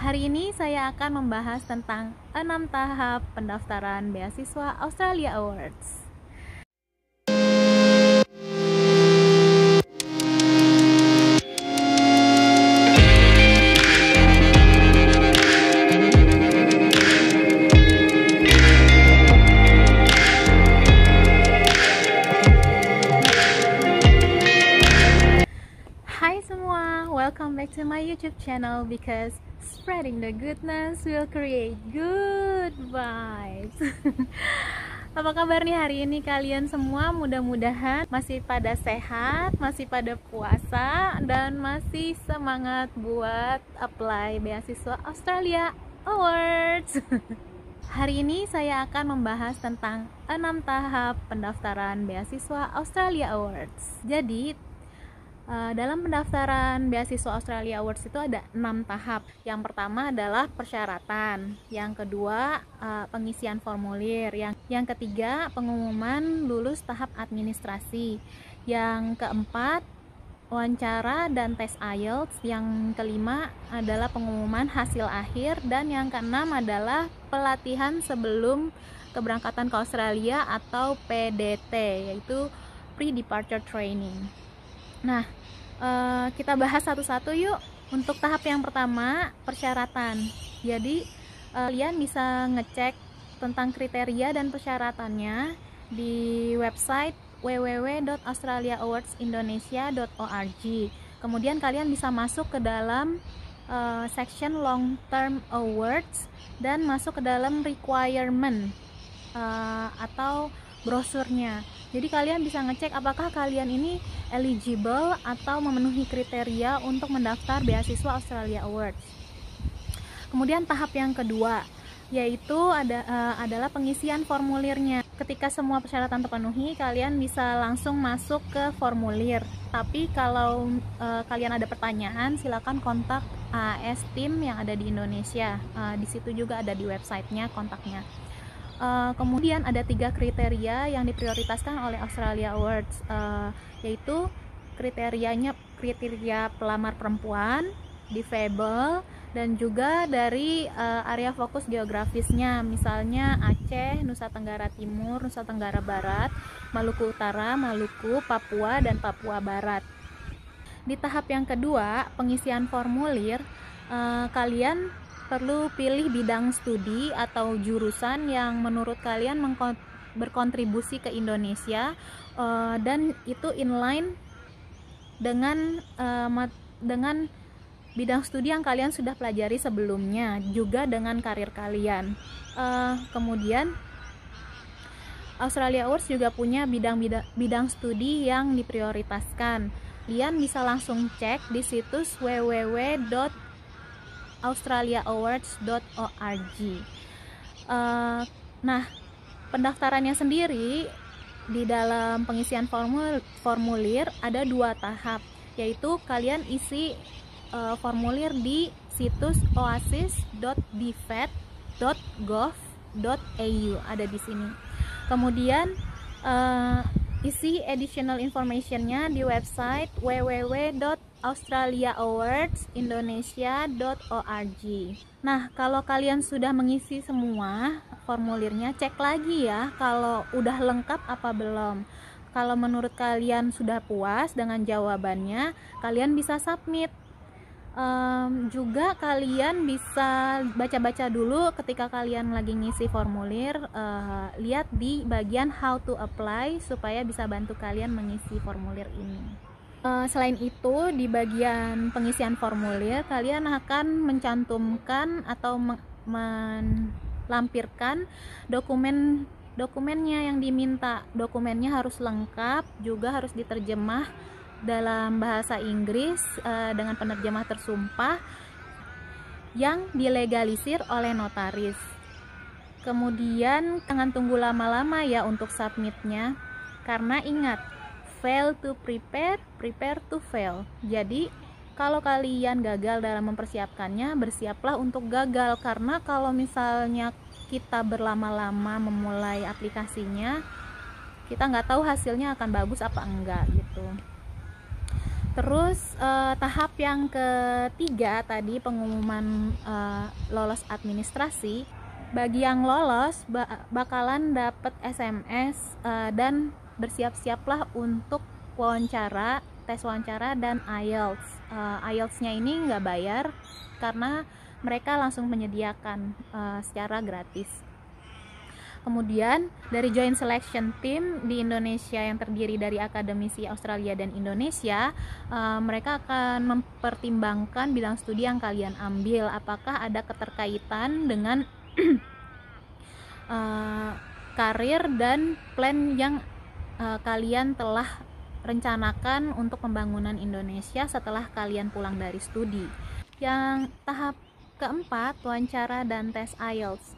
Hari ini saya akan membahas tentang 6 tahap pendaftaran beasiswa Australia Awards. Hai semua, welcome back to my YouTube channel because spreading the goodness will create good vibes. Apa kabar nih hari ini kalian semua? Mudah-mudahan masih pada sehat, masih pada puasa, dan masih semangat buat apply beasiswa Australia Awards. Hari ini saya akan membahas tentang 6 tahap pendaftaran beasiswa Australia Awards. Jadi dalam pendaftaran beasiswa Australia Awards itu ada 6 tahap. Yang pertama adalah persyaratan, yang kedua pengisian formulir, yang ketiga pengumuman lulus tahap administrasi, yang keempat wawancara dan tes IELTS, yang kelima adalah pengumuman hasil akhir, dan yang keenam adalah pelatihan sebelum keberangkatan ke Australia atau PDT, yaitu Pre-Departure Training. Nah, kita bahas satu-satu yuk. Untuk tahap yang pertama, persyaratan. Jadi kalian bisa ngecek tentang kriteria dan persyaratannya di website www.australiaawardsindonesia.org. Kemudian kalian bisa masuk ke dalam section long term awards dan masuk ke dalam requirement atau brosurnya. Jadi kalian bisa ngecek apakah kalian ini eligible atau memenuhi kriteria untuk mendaftar beasiswa Australia Awards. Kemudian tahap yang kedua yaitu adalah pengisian formulirnya. Ketika semua persyaratan terpenuhi, kalian bisa langsung masuk ke formulir. Tapi kalau kalian ada pertanyaan, silakan kontak AS Team yang ada di Indonesia. Di situ juga ada di websitenya kontaknya. Kemudian ada 3 kriteria yang diprioritaskan oleh Australia Awards, yaitu kriteria pelamar perempuan, difabel, dan juga dari area fokus geografisnya, misalnya Aceh, Nusa Tenggara Timur, Nusa Tenggara Barat, Maluku Utara, Maluku, Papua, dan Papua Barat. Di tahap yang kedua, pengisian formulir, kalian perlu pilih bidang studi atau jurusan yang menurut kalian berkontribusi ke Indonesia, dan itu inline dengan bidang studi yang kalian sudah pelajari sebelumnya, juga dengan karir kalian. Kemudian Australia Awards juga punya bidang studi yang diprioritaskan. Kalian bisa langsung cek di situs www.australiaawards.org. Nah, pendaftarannya sendiri di dalam pengisian formulir ada 2 tahap, yaitu kalian isi formulir di situs oasis.dfed.gov.au, ada di sini. Kemudian isi additional informationnya di website www.australiaawardsindonesia.org. Nah, kalau kalian sudah mengisi semua formulirnya, cek lagi ya kalau udah lengkap apa belum. Kalau menurut kalian sudah puas dengan jawabannya, kalian bisa submit. Juga kalian bisa baca-baca dulu ketika kalian lagi ngisi formulir, lihat di bagian how to apply supaya bisa bantu kalian mengisi formulir ini. Selain itu, di bagian pengisian formulir kalian akan mencantumkan atau melampirkan dokumennya yang diminta. Dokumennya harus lengkap, juga harus diterjemah dalam bahasa Inggris dengan penerjemah tersumpah yang dilegalisir oleh notaris. Kemudian jangan tunggu lama-lama ya untuk submitnya, karena ingat, fail to prepare, prepare to fail. Jadi kalau kalian gagal dalam mempersiapkannya, bersiaplah untuk gagal, karena kalau misalnya kita berlama-lama memulai aplikasinya, kita nggak tahu hasilnya akan bagus apa enggak gitu. Terus tahap yang ketiga tadi pengumuman lolos administrasi. Bagi yang lolos bakalan dapat SMS dan bersiap-siaplah untuk wawancara, tes wawancara dan IELTS. IELTS-nya ini nggak bayar karena mereka langsung menyediakan secara gratis. Kemudian dari Joint Selection Team di Indonesia yang terdiri dari akademisi Australia dan Indonesia, mereka akan mempertimbangkan bidang studi yang kalian ambil, apakah ada keterkaitan dengan karir dan plan yang kalian telah rencanakan untuk pembangunan Indonesia setelah kalian pulang dari studi. Yang tahap keempat, wawancara dan tes IELTS.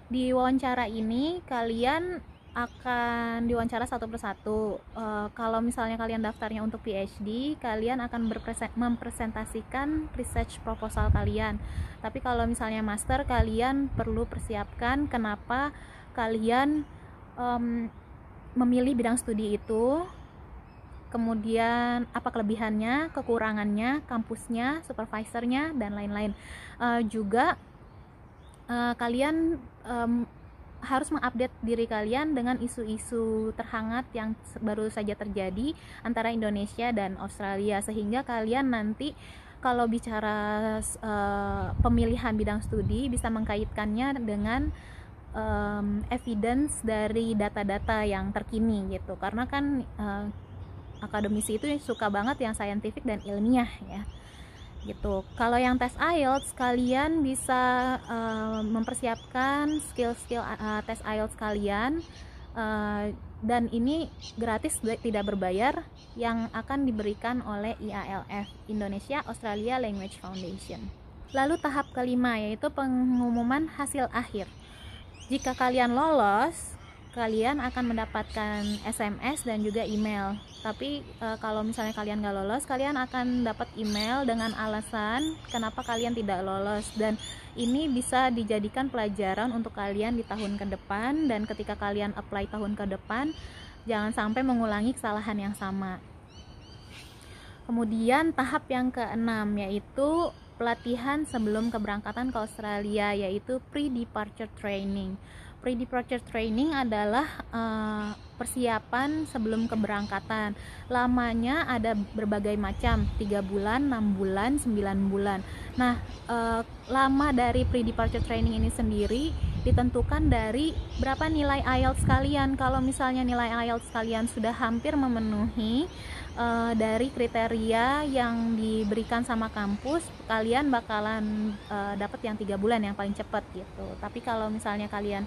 Di wawancara ini kalian akan diwawancara satu persatu. Kalau misalnya kalian daftarnya untuk PhD, kalian akan mempresentasikan research proposal kalian. Tapi kalau misalnya master, kalian perlu persiapkan kenapa kalian memilih bidang studi itu, kemudian apa kelebihannya, kekurangannya, kampusnya, supervisornya, dan lain-lain. Juga kalian harus mengupdate diri kalian dengan isu-isu terhangat yang baru saja terjadi antara Indonesia dan Australia, sehingga kalian nanti kalau bicara pemilihan bidang studi bisa mengkaitkannya dengan evidence dari data-data yang terkini gitu, karena kan akademisi itu suka banget yang scientific dan ilmiah ya gitu. Kalau yang tes IELTS, kalian bisa mempersiapkan skill-skill tes IELTS kalian, dan ini gratis, tidak berbayar, yang akan diberikan oleh IALF, Indonesia Australia Language Foundation. Lalu tahap kelima yaitu pengumuman hasil akhir. Jika kalian lolos, kalian akan mendapatkan SMS dan juga email. Tapi kalau misalnya kalian nggak lolos, kalian akan dapat email dengan alasan kenapa kalian tidak lolos, dan ini bisa dijadikan pelajaran untuk kalian di tahun ke depan, dan ketika kalian apply tahun ke depan jangan sampai mengulangi kesalahan yang sama. Kemudian tahap yang keenam yaitu pelatihan sebelum keberangkatan ke Australia, yaitu pre-departure training. Pre-departure training adalah persiapan sebelum keberangkatan. Lamanya ada berbagai macam, 3 bulan, 6 bulan, 9 bulan. Nah, lama dari pre-departure training ini sendiri ditentukan dari berapa nilai IELTS kalian. Kalau misalnya nilai IELTS kalian sudah hampir memenuhi dari kriteria yang diberikan sama kampus, kalian bakalan dapat yang 3 bulan yang paling cepat gitu. Tapi kalau misalnya kalian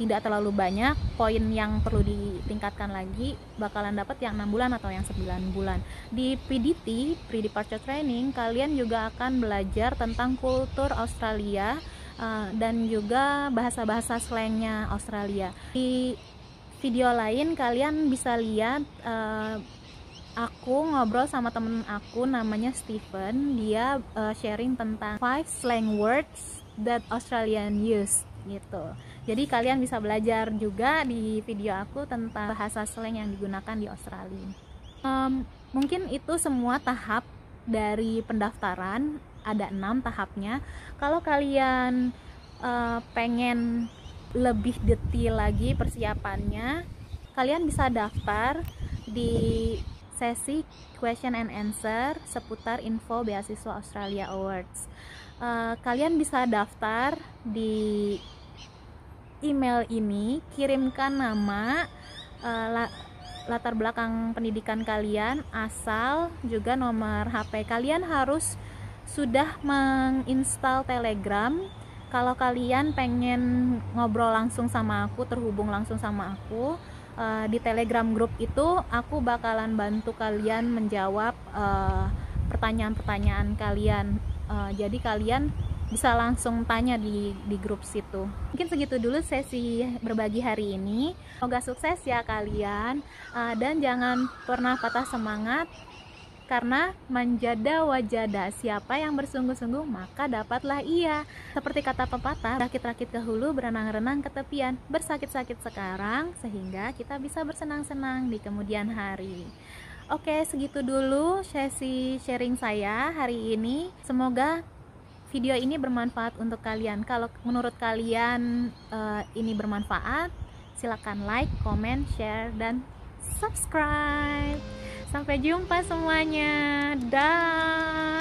tidak terlalu banyak poin yang perlu ditingkatkan lagi, bakalan dapat yang 6 bulan atau yang 9 bulan. Di PDT, Pre-Departure Training, kalian juga akan belajar tentang kultur Australia dan juga bahasa-bahasa slangnya Australia. Di video lain kalian bisa lihat aku ngobrol sama temen aku namanya Stephen. Dia sharing tentang 5 slang words that Australian use gitu. Jadi kalian bisa belajar juga di video aku tentang bahasa slang yang digunakan di Australia. Mungkin itu semua tahap dari pendaftaran, ada 6 tahapnya. Kalau kalian pengen lebih detail lagi persiapannya, kalian bisa daftar di sesi question and answer seputar info beasiswa Australia Awards. Kalian bisa daftar di email ini, kirimkan nama, latar belakang pendidikan kalian, asal, juga nomor HP. Kalian harus sudah menginstal Telegram. Kalau kalian pengen ngobrol langsung sama aku, terhubung langsung sama aku, di Telegram grup itu aku bakalan bantu kalian menjawab pertanyaan-pertanyaan kalian. Jadi kalian bisa langsung tanya di grup situ. Mungkin segitu dulu sesi berbagi hari ini. Semoga sukses ya kalian, dan jangan pernah patah semangat, karena manjada wajada, siapa yang bersungguh-sungguh maka dapatlah ia. Seperti kata pepatah, rakit-rakit ke hulu, berenang-renang ke tepian, bersakit-sakit sekarang sehingga kita bisa bersenang-senang di kemudian hari. Oke, segitu dulu sesi sharing saya hari ini. Semoga video ini bermanfaat untuk kalian. Kalau menurut kalian ini bermanfaat, silakan like, comment, share, dan subscribe. Sampai jumpa semuanya. Dah.